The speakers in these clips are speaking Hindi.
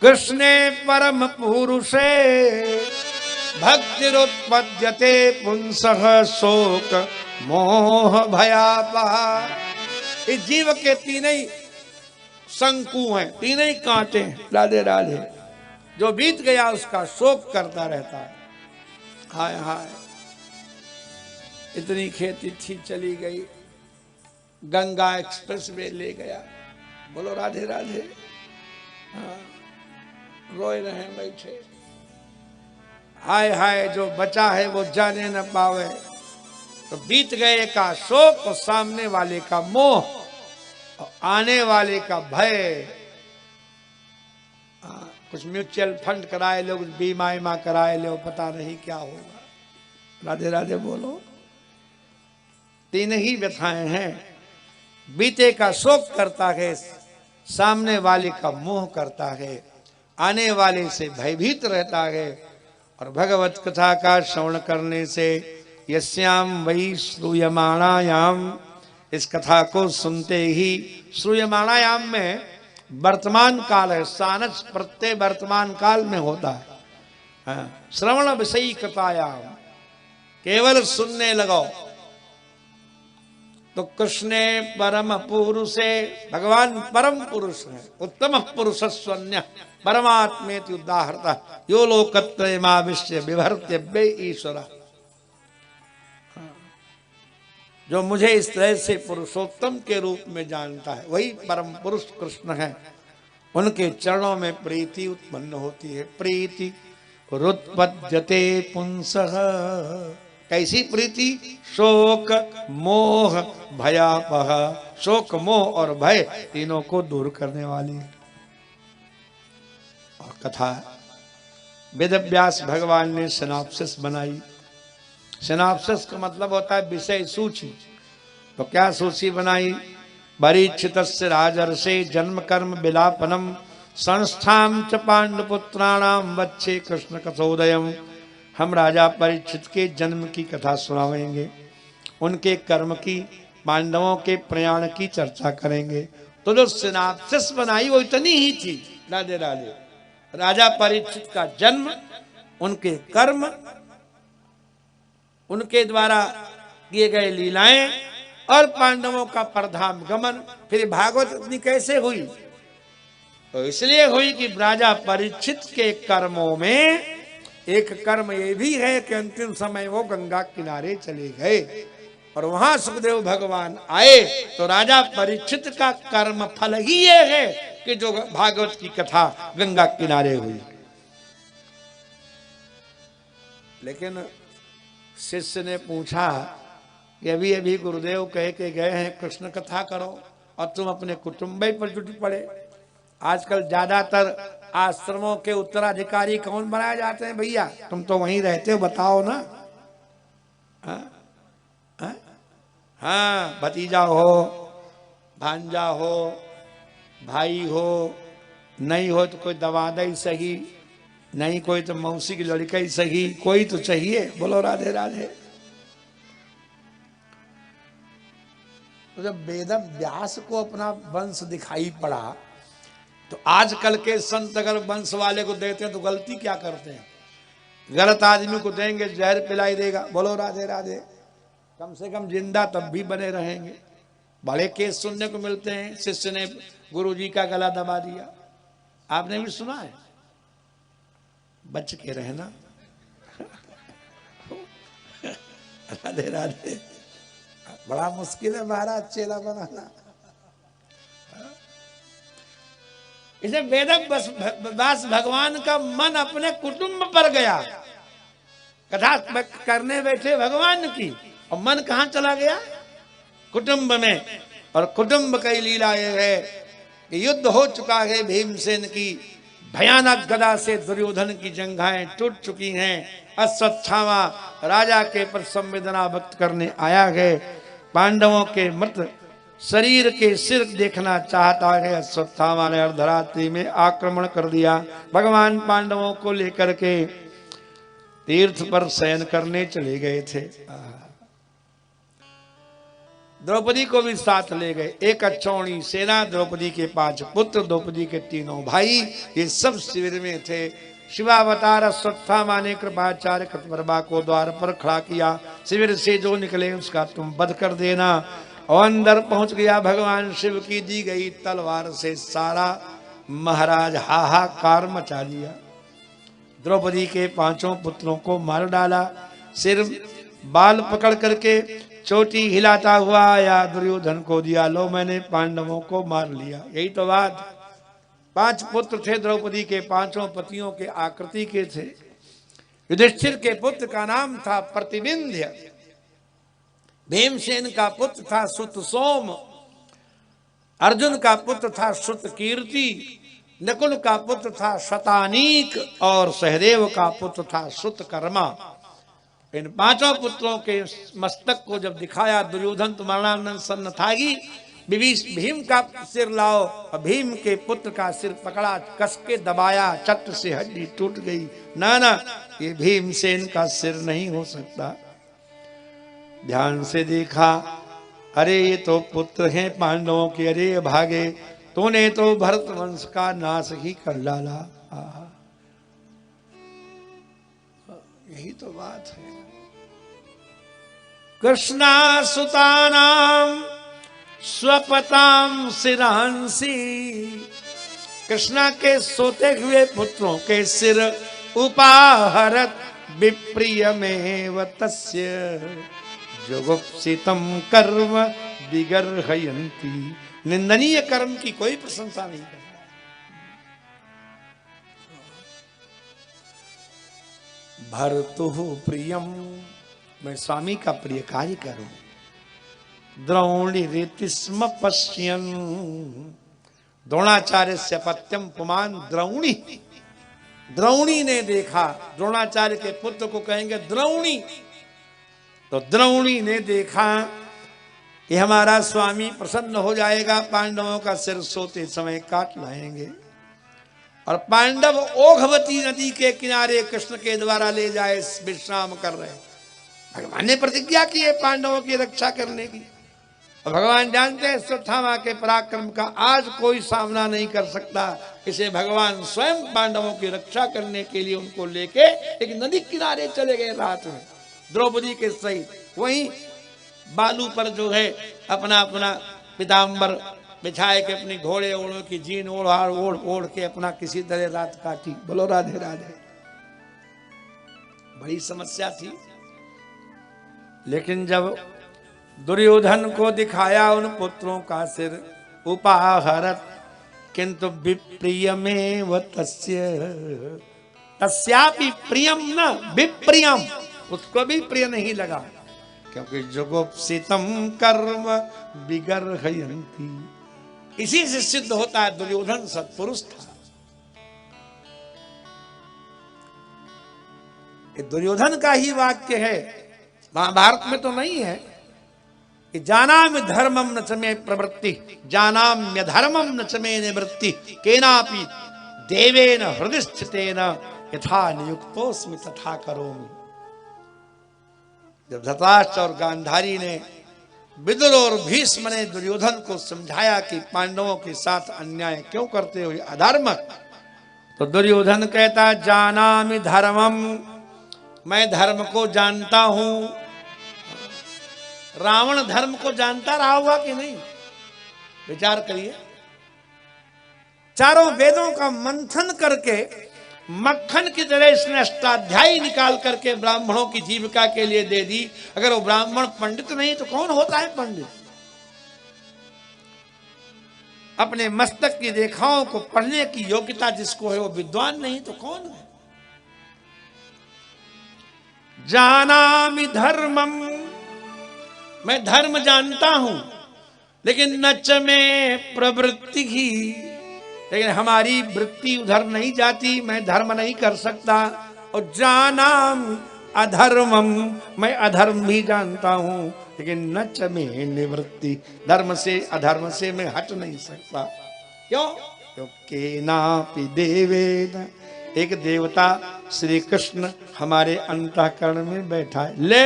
कृष्णे परम पुरुषे भक्तिरुत्पद्यते पुंसः शोक मोह भयापः। इस जीव के तीन ही शंकु हैं, तीन ही कांटे हैं। राधे राधे। जो बीत गया उसका शोक करता रहता है। हाय हाय, इतनी खेती थी चली गई, गंगा एक्सप्रेस वे ले गया। बोलो राधे राधे। हाँ, रोए रहे बैठे। हाय हाय, जो बचा है वो जाने न पावे। तो बीत गए का शोक और सामने वाले का मोह और आने वाले का भय। कुछ म्यूचुअल फंड कराए लो, कुछ बीमा ईमा कराए लो, पता नहीं क्या होगा। राधे राधे बोलो। तीन ही व्यथाएं हैं। बीते का शोक करता है, सामने वाले का मोह करता है, आने वाले से भयभीत रहता है। और भगवत कथा का श्रवण करने से यस्याम वही श्रूयमाणायाम, इस कथा को सुनते ही, श्रूयमाणायाम में वर्तमान काल है, सानस प्रत्यय वर्तमान काल में होता है। श्रवण विषयी कथायाम, केवल सुनने लगो। तो कृष्णे परम पुरुषे, भगवान परम पुरुष है, उत्तम पुरुष स्वन्य परमात्मेति उदाहरता यो लोकत्रयमाविश्य बिभर्त्य वे ईश्वर। जो मुझे इस तरह से पुरुषोत्तम के रूप में जानता है वही परम पुरुष कृष्ण है। उनके चरणों में प्रीति उत्पन्न होती है। प्रीति रुत्पद्यते पुंसः, कैसी प्रीति? शोक मोह भयापह, शोक मोह और भय तीनों को दूर करने वाली। और कथा वेद व्यास भगवान ने सिनॉप्सिस बनाई। सिनॉप्सिस का मतलब होता है विषय सूची। तो क्या सूची बनाई? परीक्षितस्य राजर्षे जन्म कर्म विलापनम संस्थाम च पांडुपुत्राणाम वच्छे कृष्ण कथोदयम। हम राजा परीक्षित के जन्म की कथा सुनावेंगे, उनके कर्म की, पांडवों के प्रयाण की चर्चा करेंगे। तो जो सिनॉप्सिस बनाई वो इतनी ही थी। राधे राधे। राजा परीक्षित का जन्म, उनके कर्म, उनके द्वारा किए गए लीलाएं और पांडवों का परधाम गमन। फिर भागवत इतनी कैसे हुई? तो इसलिए हुई कि राजा परीक्षित के कर्मों में एक कर्म ये भी है कि अंतिम समय वो गंगा किनारे चले गए और वहां सुखदेव भगवान आए। तो राजा परीक्षित का कर्म फल ही ये है कि जो भागवत की कथा गंगा किनारे हुई। लेकिन शिष्य ने पूछा कि अभी अभी गुरुदेव कह के गए हैं कृष्ण कथा करो और तुम अपने कुटुंब पर जुट पड़े। आजकल ज्यादातर आश्रमों के उत्तराधिकारी कौन बनाए जाते हैं भैया? तुम तो वहीं रहते हो, बताओ ना। हाँ, भतीजा हो, भांजा हो, भाई हो, नहीं हो तो कोई दवादा ही सही, नहीं कोई तो मौसी की लड़का ही सही, कोई तो चाहिए। बोलो राधे राधे। तो जब वेद व्यास को अपना वंश दिखाई पड़ा तो आजकल के संत अगर वंश वाले को देते हैं तो गलती क्या करते हैं? गलत आदमी को देंगे, जहर पिलाई देगा। बोलो राधे राधे। कम से कम जिंदा तब भी बने रहेंगे। बड़े केस सुनने को मिलते हैं, शिष्य ने गुरुजी का गला दबा दिया। आपने भी सुना है? बच के रहना। राधे राधे। बड़ा मुश्किल है महाराज चेला बनाना। इसे वेद व्यास भगवान का मन अपने कुटुंब पर गया। कथा करने बैठे भगवान की और मन कहां चला गया? कुटुंब में। और कुटुंब की लीला यह है कि युद्ध हो चुका है भीमसेन की, भयानक गदा से दुर्योधन की जंघाएं टूट चुकी हैं। अश्वत्थामा राजा के पर संवेदना व्यक्त करने आया है। पांडवों के मृत शरीर के सिर देखना चाहता है। अश्वत्थामा ने अर्धरात्रि में आक्रमण कर दिया। भगवान पांडवों को लेकर के तीर्थ पर शयन करने चले गए थे। द्रौपदी को भी साथ ले गए। एक अच्छौणी सेना, द्रौपदी के 5 पुत्र, द्रौपदी के 3 भाई, ये सब शिविर में थे। शिवावतार अश्वत्थामा ने कृपाचार्य कृतवर्मा को द्वार पर खड़ा किया। शिविर से जो निकले उसका तुम वध कर देना। और अंदर पहुंच गया भगवान शिव की दी गई तलवार से सारा महाराज हाहाकार मचा दिया। द्रौपदी के 5 पुत्रों को मार डाला। सिर बाल पकड़ करके चोटी हिलाता हुआ आया, दुर्योधन को दिया, लो मैंने पांडवों को मार लिया। यही तो बात। 5 पुत्र थे द्रौपदी के, 5 पतियों के आकृति के थे। युधिष्ठिर के पुत्र का नाम था प्रतिविंध्य, भीमसेन का पुत्र था सुत सोम, अर्जुन का पुत्र था सुत कीर्ति, नकुल का पुत्र था शतानीक और सहदेव का पुत्र था सुत कर्मा। इन 5 पुत्रों के मस्तक को जब दिखाया दुर्योधन तो मरणानंद सन्न थागी। भीम का सिर लाओ, और भीम के पुत्र का सिर पकड़ा, कस के दबाया, चट से हड्डी टूट गई। ना ना, ये भीमसेन का सिर नहीं हो सकता। ध्यान से देखा, अरे ये तो पुत्र हैं पांडवों के, अरे भागे, तूने तो भरत वंश का नाश ही कर डाला। यही तो बात है। कृष्णा सुतानाम स्वपताम सिरांसी, कृष्णा के सोते हुए पुत्रों के सिर उपाहरत विप्रियमेव तस्य जुगुप्सितम कर्म विगर्हयन्ति। निंदनीय कर्म की कोई प्रशंसा नहीं करता। भर्तुः प्रियम, मैं स्वामी का प्रिय कार्य करूं। द्रोणी रीति स्म पश्यन, द्रोणाचार्य से पत्यम पुमान द्रोणी। द्रोणी ने देखा, द्रोणाचार्य के पुत्र को कहेंगे द्रोणी। तो द्रोणी ने देखा कि हमारा स्वामी प्रसन्न हो जाएगा, पांडवों का सिर सोते समय काट लाएंगे। और पांडव ओघवती नदी के किनारे कृष्ण के द्वारा ले जाए विश्राम कर रहे। भगवान ने प्रतिज्ञा की है पांडवों की रक्षा करने की। और भगवान जानते हैं अश्वत्थामा के पराक्रम का आज कोई सामना नहीं कर सकता। इसे भगवान स्वयं पांडवों की रक्षा करने के लिए उनको लेके एक नदी किनारे चले गए रात में, द्रौपदी के सहित। वहीं बालू पर जो है अपना अपना पीताम्बर बिछाए के अपनी घोड़े ओढ़ों की जीन ओढ़ के अपना किसी तरह रात काटी। बोलो राधे राधे। बड़ी समस्या थी। लेकिन जब दुर्योधन को दिखाया उन पुत्रों का सिर उपाहरत, किंतु विप्रियमेव तस्य, तस्यापि प्रियम न विप्रियम, उसको भी प्रिय नहीं लगा, क्योंकि जुगुप्सितम कर्म विगर्हयन्ति। इसी से सिद्ध होता है दुर्योधन सत्पुरुष था। ये दुर्योधन का ही वाक्य है, महाभारत में तो नहीं है कि जानामि धर्मम न च मे प्रवृत्ति, जानाम्य धर्मम न च मे निवृत्ति, केनापि देवेन हृदय स्थितेन यथा नियुक्तोस्मि तथा करोमि। जब धृतराष्ट्र और गांधारी ने, विदुर और भीष्म ने दुर्योधन को समझाया कि पांडवों के साथ अन्याय क्यों करते हो, अधर्म, तो दुर्योधन कहता जानामि धर्मम, मैं धर्म को जानता हूं। रावण धर्म को जानता रहा होगा कि नहीं, विचार करिए। चारों वेदों का मंथन करके मक्खन की तरह इसने अष्टाध्यायी निकाल करके ब्राह्मणों की जीविका के लिए दे दी। अगर वो ब्राह्मण पंडित नहीं तो कौन होता है पंडित? अपने मस्तक की रेखाओं को पढ़ने की योग्यता जिसको है वो विद्वान नहीं तो कौन है? जानामि धर्मम, मैं धर्म जानता हूं, लेकिन न च मे प्रवृत्ति ही, लेकिन हमारी वृत्ति उधर नहीं जाती, मैं धर्म नहीं कर सकता। और जानाम अधर्मम, मैं अधर्म भी जानता हूं, लेकिन न च मे निवृत्ति, धर्म से अधर्म से मैं हट नहीं सकता। क्यों? क्योंकि नापि देवेन, एक देवता श्री कृष्ण हमारे अंतःकरण में बैठा है। ले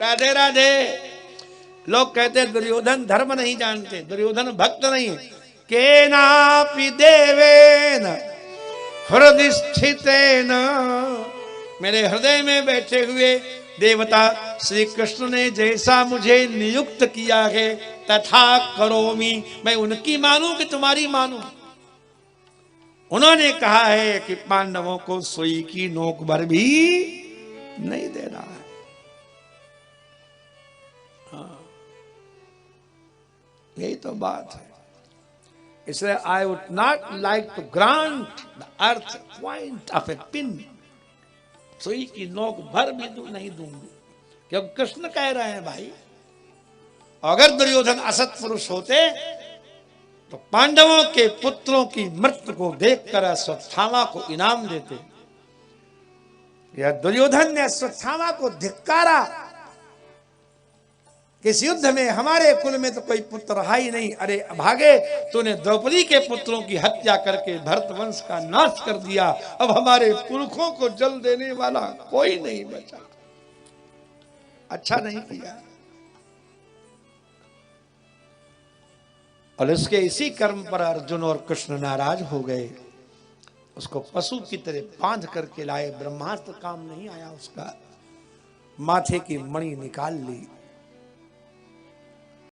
राधे राधे। लोग कहते दुर्योधन धर्म नहीं जानते, दुर्योधन भक्त नहीं है। केनापि देवेन हृदय स्थितेन, मेरे हृदय में बैठे हुए देवता श्री कृष्ण ने जैसा मुझे नियुक्त किया है तथा करोमि, मैं उनकी मानूं कि तुम्हारी मानूं। उन्होंने कहा है कि पांडवों को सुई की नोक भर भी नहीं देना है। हाँ, यही तो बात है। इसलिए I would not like to grant the earth point of a pin, सुई की नोक भर भी नहीं दूंगी, क्योंकि कृष्ण कह रहे हैं भाई। अगर दुर्योधन असत पुरुष होते तो पांडवों के पुत्रों की मृत्यु को देखकर अश्वत्थामा को इनाम देते। यह दुर्योधन ने अश्वत्थामा को धिक्कारा, किस युद्ध में हमारे कुल में तो कोई पुत्र रहा ही नहीं, अरे भागे, तूने द्रौपदी के पुत्रों की हत्या करके भरत वंश का नाश कर दिया, अब हमारे पुरखों को जल देने वाला कोई नहीं बचा। अच्छा नहीं किया। और इसके इसी कर्म पर अर्जुन और कृष्ण नाराज हो गए, उसको पशु की तरह बांध करके लाए। ब्रह्मास्त्र काम नहीं आया उसका, माथे की मणि निकाल ली।